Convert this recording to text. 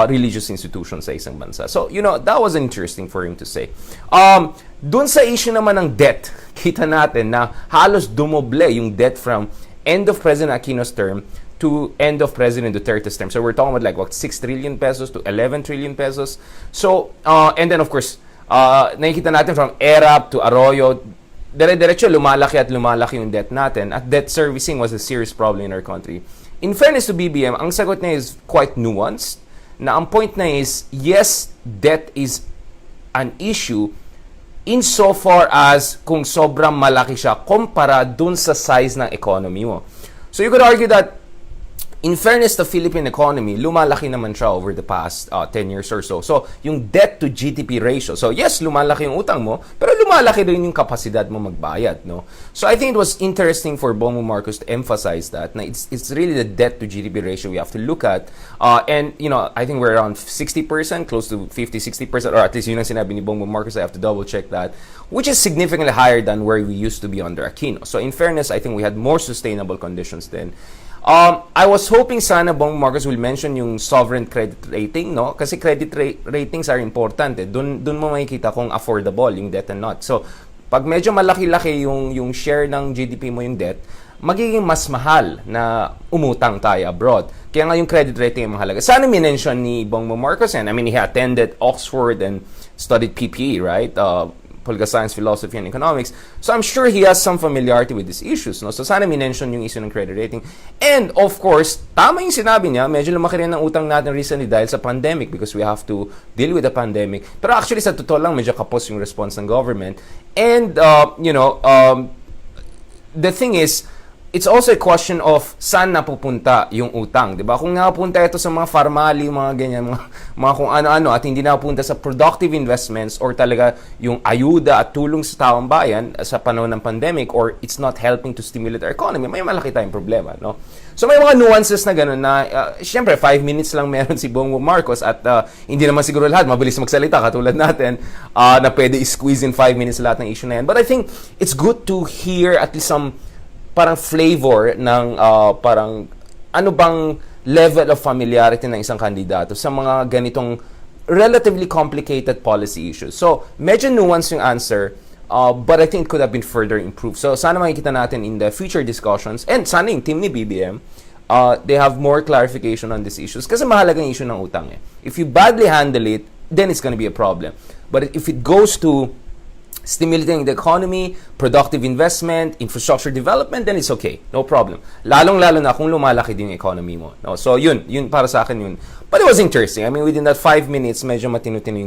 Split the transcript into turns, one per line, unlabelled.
religious institutions sa isang bansa. So, that was interesting for him to say. Dun sa issue naman ng debt, kita natin na halos dumoble yung debt from end of President Aquino's term to end of President Duterte's term. So, we're talking about 6 trillion pesos to 11 trillion pesos. So, and then of course, nakikita natin from ERAP to Arroyo, dire-diretso lumalaki yung debt natin, at debt servicing was a serious problem in our country. In fairness to BBM, ang sagot niya is quite nuanced, na ang point na is, yes, debt is an issue insofar as kung sobrang malaki siya kumpara dun sa size ng economy mo. So you could argue that in fairness to Philippine economy, lumalaki naman siya over the past 10 years or so. So, yung debt to GDP ratio. So, yes, lumalaki yung utang mo, pero lumalaki rin yung kapasidad mo magbayad, no? So, I think it was interesting for Bongbong Marcos to emphasize that, na it's really the debt to GDP ratio we have to look at. And, I think we're around 60%, close to 50-60%, or at least yun ang sinabi ni Bongbong Marcos. I have to double check that, which is significantly higher than where we used to be under Aquino. So, in fairness, I think we had more sustainable conditions then. I was hoping sana Bongbong Marcos will mention yung sovereign credit rating, no? Kasi credit ratings are important. Dun mo makikita kung affordable yung debt and not. So, pag medyo malaki-laki yung share ng GDP mo yung debt, magiging mas mahal na umutang tayo abroad. Kaya nga yung credit rating ay mahalaga. Sana minention ni Bongbong Marcos yan. I mean, he attended Oxford and studied PPE, right? Political Science, Philosophy, and Economics. So I'm sure he has some familiarity with these issues. No? So sana minention yung issue ng credit rating. And of course, tama yung sinabi niya, medyo lumaki rin ang utang natin recently dahil sa pandemic because we have to deal with the pandemic. Pero actually, sa totoo lang, medyo kapos yung response ng government. And, the thing is, it's also a question of saan napupunta yung utang, 'di ba? Kung napupunta ito sa mga pharmacy, mga ganyan, mga kung ano-ano at hindi napupunta sa productive investments or talaga yung ayuda at tulong sa taong bayan sa panahon ng pandemic, or it's not helping to stimulate our economy, may malaki tayong problema, no? So may mga nuances na gano'n na syempre 5 minutes lang meron si Bongbong Marcos at hindi naman siguro lahat mabilis magsalita katulad natin na pwede i-squeeze in 5 minutes lahat ng issue na yan. But I think it's good to hear at least some parang flavor ng parang ano bang level of familiarity ng isang kandidato sa mga ganitong relatively complicated policy issues. So, medyo nuanced yung answer, but I think it could have been further improved. So, sana makikita natin in the future discussions, and sana yung team ni BBM, they have more clarification on these issues kasi mahalagang issue ng utang eh. If you badly handle it, then it's gonna be a problem. But if it goes to stimulating the economy, productive investment, infrastructure development, then it's okay. No problem. Lalong-lalo na kung lumalaki din yung economy mo. No? So, yun para sa akin yun. But it was interesting. I mean, within that 5 minutes, medyo matino-tino yung